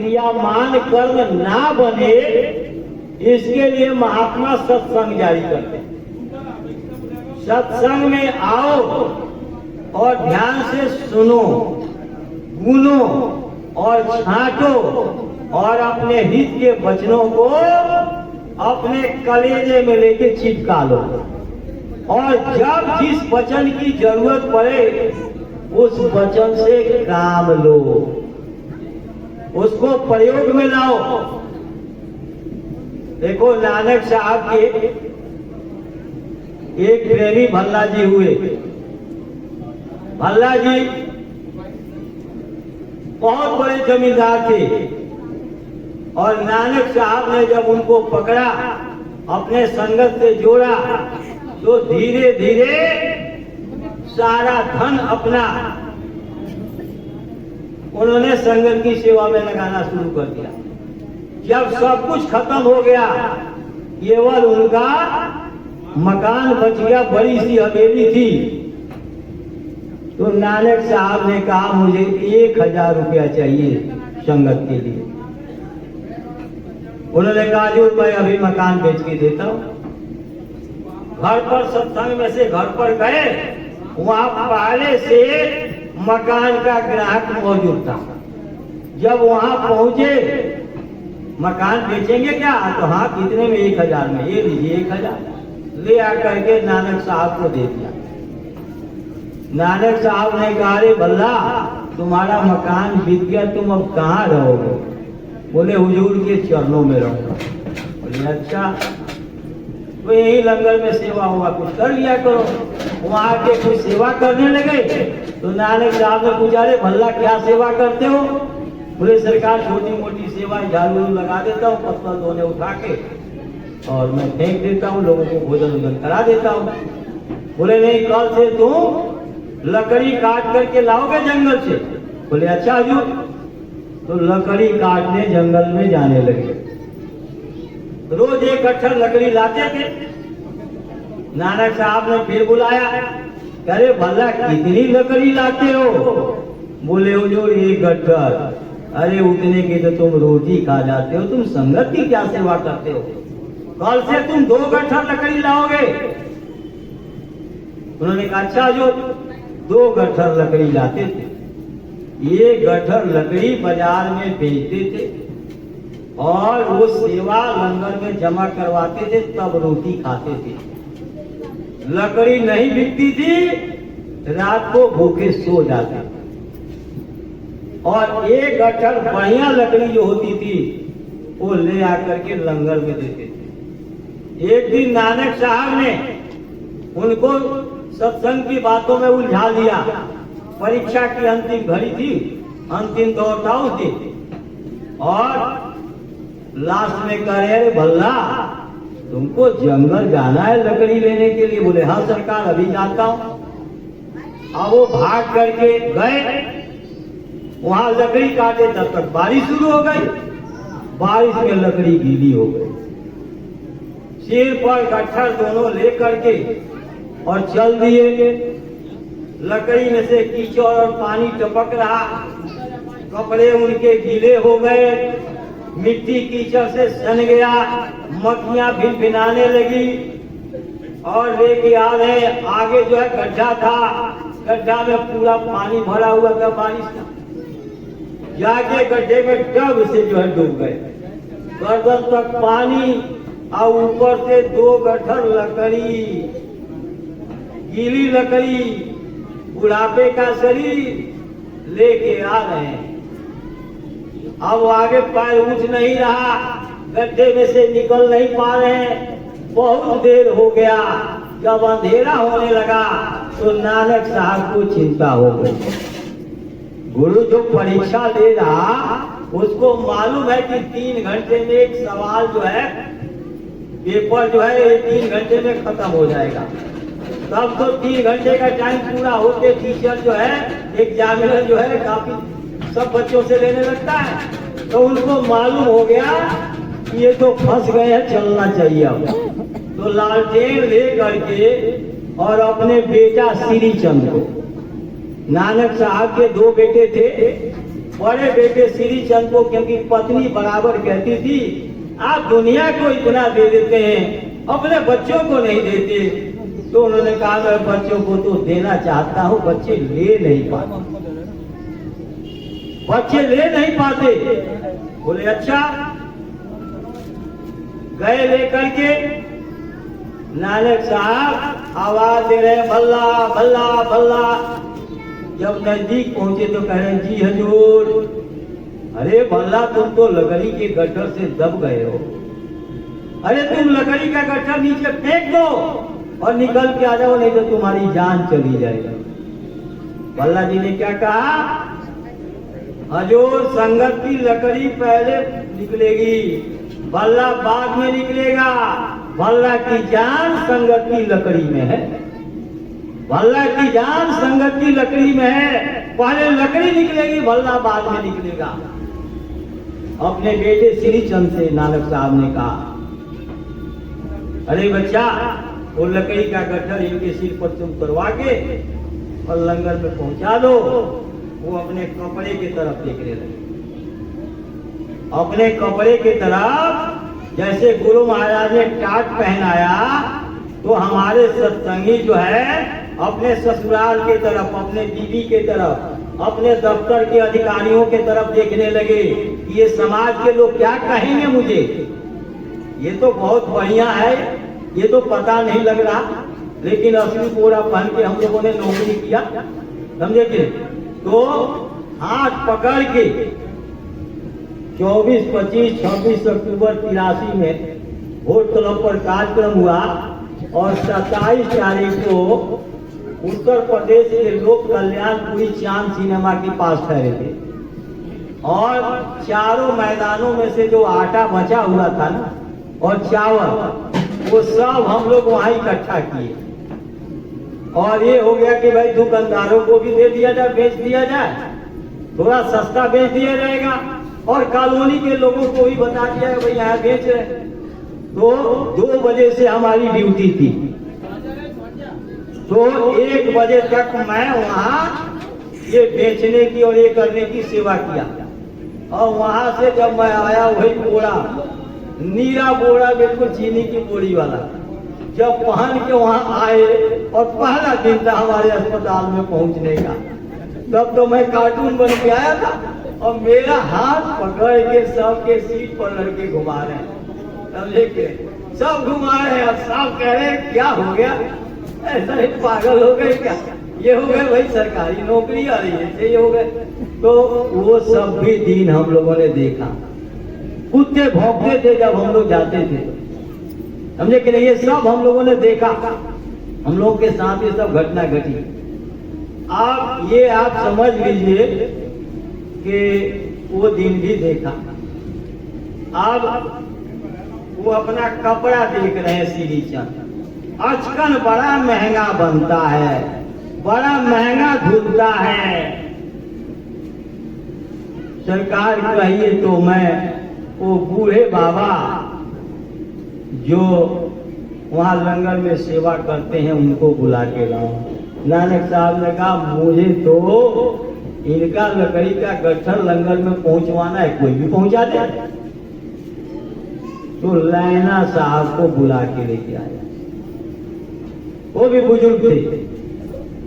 क्रिया मान कर्म ना बने, इसके लिए महात्मा सत्संग जारी करते हैं। सत्संग में आओ और ध्यान से सुनो, गुनो और छांटो और अपने हित के वचनों को अपने कलेजे में लेके चिपका लो, और जब जिस वचन की जरूरत पड़े उस वचन से काम लो, उसको प्रयोग में लाओ। देखो, नानक साहब के एक प्रेमी भल्ला जी हुए। भल्ला जी बहुत बड़े जमींदार थे, और नानक साहब ने जब उनको पकड़ा, अपने संगत से जोड़ा, तो धीरे धीरे सारा धन अपना उन्होंने संगत की सेवा में लगाना शुरू कर दिया। जब सब कुछ खत्म हो गया, केवल उनका मकान बच गया, बड़ी सी हवेली थी। तो नानक साहब ने कहा, मुझे 1000 रुपया चाहिए संगत के लिए। उन्होंने कहा, जो मैं अभी मकान बेच के देता हूँ। घर पर सत्संग में से घर पर गए, वहां पहले से मकान का ग्राहक मौजूद था। जब वहां पहुंचे, मकान बेचेंगे क्या? तो हाँ, कितने में? 1000 में। ये लीजिए 1000। ले आकर के नानक साहब को दे दिया। नानक साहब ने कहा, अरे भल्ला, तुम्हारा मकान बिक गया, तुम अब कहाँ रहोगे? बोले, हुजूर के चरणों में रहूंगा। बोले, अच्छा, तो यही लंगर में सेवा हुआ, कुछ कर लिया करो। वहां के कुछ सेवा करने लगे, तो नानक साहब ने पूछा, अरे भल्ला, क्या सेवा करते हो? बोले, सरकार, छोटी मोटी सेवा, झाड़ू लगा देता हूँ, पत्थर धोने उठा के, और मैं फेंक देता हूँ, लोगों को भोजन वोजन करा देता हूँ। बोले, नहीं, कल से तुम लकड़ी काट करके लाओगे जंगल से। बोले, अच्छा हजूर। तो लकड़ी काटने जंगल में जाने लगे। रोज एक गट्ठर लकड़ी लाते थे। नानक साहब ने फिर बुलाया, अरे भल्ला, कितनी लकड़ी लाते हो? बोले, हुजूर 1 गट्ठर। अरे उतने की तो तुम रोटी खा जाते हो, तुम संगत की क्या सेवा करते हो? कल से तुम 2 गट्ठर लकड़ी लाओगे। उन्होंने कहा, अच्छा हुजूर। 2 गट्ठर लकड़ी लाते थे। 1 गट्ठर लकड़ी बाजार में बेचते थे, और वो सेवा लंगर में जमा करवाते थे, तब रोटी खाते थे। लकड़ी नहीं बिकती थी, रात को भूखे सो जाते। और 1 गट्ठर बढ़िया लकड़ी जो होती थी, वो ले आकर के लंगर में देते थे। एक दिन नानक साहब ने उनको सत्संग की बातों में उलझा दिया। परीक्षा की अंतिम घड़ी थी, अंतिम दौर था उस दिन, और लास्ट में कह रहे, अरे भल्ला, तुमको जंगल जाना है लकड़ी लेने के लिए? बोले, हाँ सरकार, अभी जाता हूँ। अब वो भाग करके गए, वहां लकड़ी काटे, तब तक बारिश शुरू हो गई। बारिश में लकड़ी गीली हो गई। सिर पर गट्ठर दोनों ले करके और चल दिए। लकड़ी में से कीचड़ और पानी टपक रहा, कपड़े उनके गीले हो गए, मिट्टी कीचड़ से सन गया, मक्खियां भिनभिनाने लगी, और लेके आ रहे। आगे जो है गड्ढा था, गड्ढा में पूरा पानी भरा हुआ था, बारिश था। जाके गड्ढे में डब से जो है डूब गए, गर्दन तक पानी, और ऊपर से 2 गट्ठर लकड़ी, गीली लकड़ी, बुढ़ापे का शरीर लेके आ रहे हैं। अब आगे पैर उठ नहीं रहा, गड्ढे में से निकल नहीं पा रहे हैं। बहुत देर हो गया। जब अंधेरा होने लगा तो नानक साहब को चिंता हो गई। गुरु जो परीक्षा ले रहा, उसको मालूम है कि 3 घंटे में एक सवाल जो है, पेपर जो है, 3 घंटे में खत्म हो जाएगा। तब तो 3 घंटे का टाइम पूरा होते टीचर जो है, एग्जामिनर जो है, काफी सब बच्चों से लेने लगता है। तो उनको मालूम हो गया कि ये तो फंस गए हैं, चलना चाहिए अब। तो लालटेन ले करके और अपने बेटा श्री चंद को, नानक साहब के 2 बेटे थे, बड़े बेटे श्री चंद को, क्योंकि पत्नी बराबर कहती थी आप दुनिया को इतना दे देते हैं, अपने बच्चों को नहीं देते। तो उन्होंने कहा मैं बच्चों को तो देना चाहता हूँ, बच्चे ले नहीं पाते, बच्चे ले नहीं पाते। बोले अच्छा। गए लेकर के, नानक साहब आवाज दे रहे भल्ला भल्ला भल्ला। जब नजदीक पहुंचे तो कह रहे जी हजूर। अरे भल्ला तुम तो लकड़ी के गट्ठर से दब गए हो, अरे तुम लकड़ी का गट्ठर नीचे फेंक दो और निकल के आ जाओ, नहीं तो तुम्हारी जान चली जाएगी। भल्ला जी ने क्या कहा, हजूर संगत की लकड़ी पहले निकलेगी, भल्ला बाद में निकलेगा। भल्ला की जान संगत की लकड़ी में है, भल्ला की जान संगत की लकड़ी में है। पहले लकड़ी निकलेगी, भल्ला बाद में निकलेगा। अपने बेटे श्री चंद से नानक साहब ने कहा, अरे बच्चा वो लकड़ी का गट्ठर इनके सिर पर तुम करवा के और लंगर में पहुंचा दो। वो अपने कपड़े की तरफ देखने लगे, अपने कपड़े की तरफ। जैसे गुरु महाराज ने टाट पहनाया तो हमारे सत्संगी जो है अपने ससुराल के तरफ, अपने बीवी के तरफ, अपने दफ्तर के अधिकारियों के तरफ देखने लगे कि ये समाज के लोग क्या कहेंगे मुझे। ये तो बहुत बढ़िया है, ये तो पता नहीं लग रहा, लेकिन असली कोड़ा पहन के हम लोगों ने नौकरी किया, समझे कि। तो हाथ पकड़ के 24, 25, 26 अक्टूबर 83 में वोट क्लब पर कार्यक्रम हुआ और 27 तारीख को उत्तर प्रदेश के लोक कल्याणपुरी चांद सिनेमा के पास ठहरे थे और चारों मैदानों में से जो आटा बचा हुआ था ना और चावल, वो सब हम लोग वहां इकट्ठा किए और ये हो गया कि भाई दुकानदारों को भी दे दिया जाए, बेच दिया जाए, थोड़ा सस्ता बेच दिया जाएगा और कॉलोनी के लोगों को भी बता दिया भाई यहाँ बेच रहे। तो 2 बजे से हमारी ड्यूटी थी, तो 1 बजे तक मैं वहाँ ये बेचने की और ये करने की सेवा किया। और वहां से जब मैं आया वही बोरा, नीला बोरा, बिल्कुल चीनी की बोरी वाला, जब पहन के वहां आए और पहला दिन था हमारे अस्पताल में पहुंचने का, तब तो मैं कार्टून बन के आया था और मेरा हाथ पकड़ के सबके सीट पर लड़के घुमा रहे हैं, समझे के सब घुमा रहे हैं और सब कह रहे हैं क्या हो गया, ऐसा ही पागल हो गए क्या, ये हो गए भाई सरकारी नौकरी आ रही है, ये हो गए। तो वो सब भी दिन हम लोगों ने देखा, कुत्ते भौंकते थे जब हम लोग जाते थे, समझे कि नहीं, ये सब हम लोगों ने देखा, हम लोग के साथ ये सब घटना घटी। आप समझ लीजिए कि वो दिन भी देखा। अब वो अपना कपड़ा देख रहे हैं श्री चंद, आजकल बड़ा महंगा बनता है, बड़ा महंगा धुलता है। सरकार कहिए तो मैं वो बूढ़े बाबा जो वहाँ लंगर में सेवा करते हैं उनको बुला के लाऊं। नानक साहब ने कहा मुझे तो इनका लकड़ी का गट्ठर लंगर में पहुंचवाना है, कोई भी पहुंचा दे। तो लैना साहब को बुला के लेके आया, वो भी बुजुर्ग थे।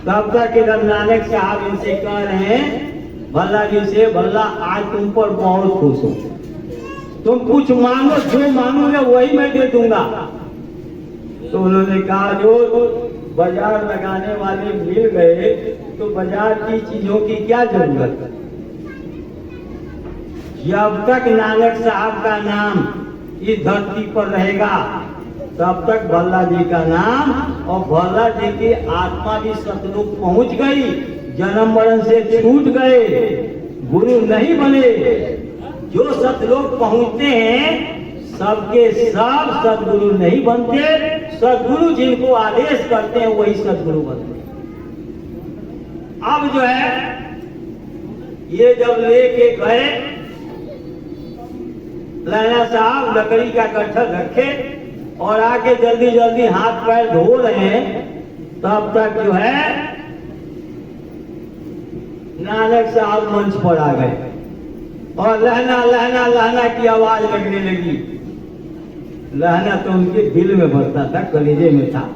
तब तक इधर नानक साहब इनसे कह रहे हैं भल्ला जी से, भल्ला आज तुम पर बहुत खुश हो, तुम कुछ मांगो, जो मांगोगे वही मैं दे दूंगा। तो उन्होंने कहा जो बाजार लगाने वाले मिल गए तो बाजार की चीजों की क्या जरूरत है। जब तक नानक साहब का नाम इस धरती पर रहेगा तब तक भल्ला जी का नाम और भल्ला जी की आत्मा भी सतलोक पहुंच गई, जन्म मरण से छूट गए, गुरु नहीं बने। जो सतलोक पहुंचते हैं सबके सब सदगुरु नहीं बनते, सदगुरु जिनको आदेश करते हैं वही सदगुरु बनते हैं। अब जो है ये जब लेके गए, लैना साहब लकड़ी का गट्ठर रखे और आके जल्दी जल्दी हाथ पैर धो रहे हैं, तब तक जो है नानक साहब मंच पर आ गए। और लहना लहना लहना की आवाज लगने लगी। लहना तो उनके दिल में बसता था, कलेजे में था।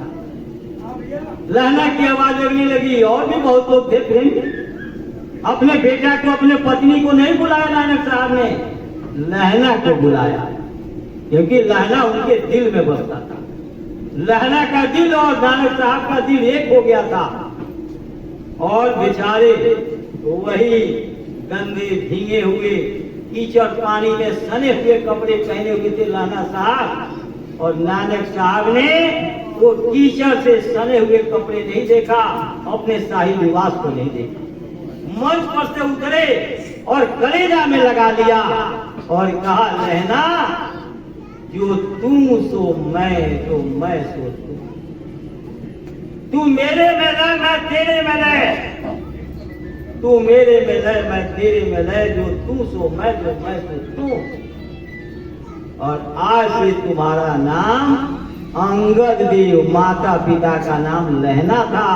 लहना की आवाज लगने लगी। और भी बहुत लोग थे प्रेम। अपने बेटा को, अपने पत्नी को नहीं बुलाया नानक साहब ने, लहना को बुलाया, क्योंकि लहना उनके दिल में बसता था। लहना का दिल और नानक साहब का दिल एक हो गया था। और बेचारे वही गंदे भीगे हुए कीचड़ पानी में सने हुए कपड़े पहने हुए थे लहना साहब। और नानक साहब ने वो कीचड़ से सने हुए कपड़े नहीं देखा, अपने शाही निवास को नहीं देखा। मंच पर से उतरे और कलेजा में लगा लिया और कहा, लहना जो तू सो मैं, जो मैं सो तू मेरे में रह, मैं तेरे में रह। तू मेरे में रह, मैं तेरे में रह। जो तू सो मैं, जो मैं सो तू। और आज से तुम्हारा नाम अंगद देव, माता पिता का नाम लहना था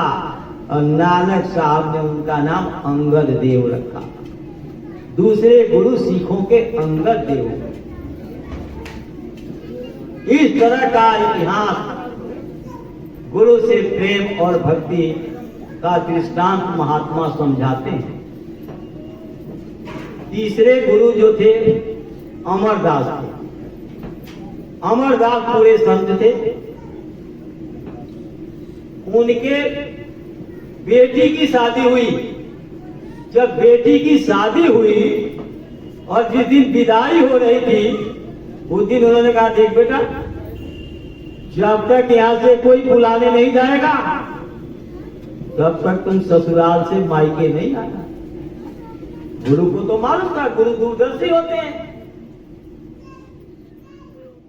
और नानक साहब ने उनका नाम अंगद देव रखा। दूसरे गुरु सिखों के अंगद देव। इस तरह का इतिहास गुरु से प्रेम और भक्ति का दृष्टांत महात्मा समझाते हैं। तीसरे गुरु जो थे अमरदास थे। अमरदास पूरे संत थे। उनके बेटी की शादी हुई। जब बेटी की शादी हुई और जिस दिन विदाई हो रही थी, उस दिन उन्होंने कहा, देख बेटा, जब तक यहां से कोई बुलाने नहीं जाएगा तब तक तुम ससुराल से मायके नहीं आना। गुरु को तो मालूम था, गुरु दूरदर्शी होते हैं।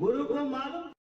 गुरु को मालूम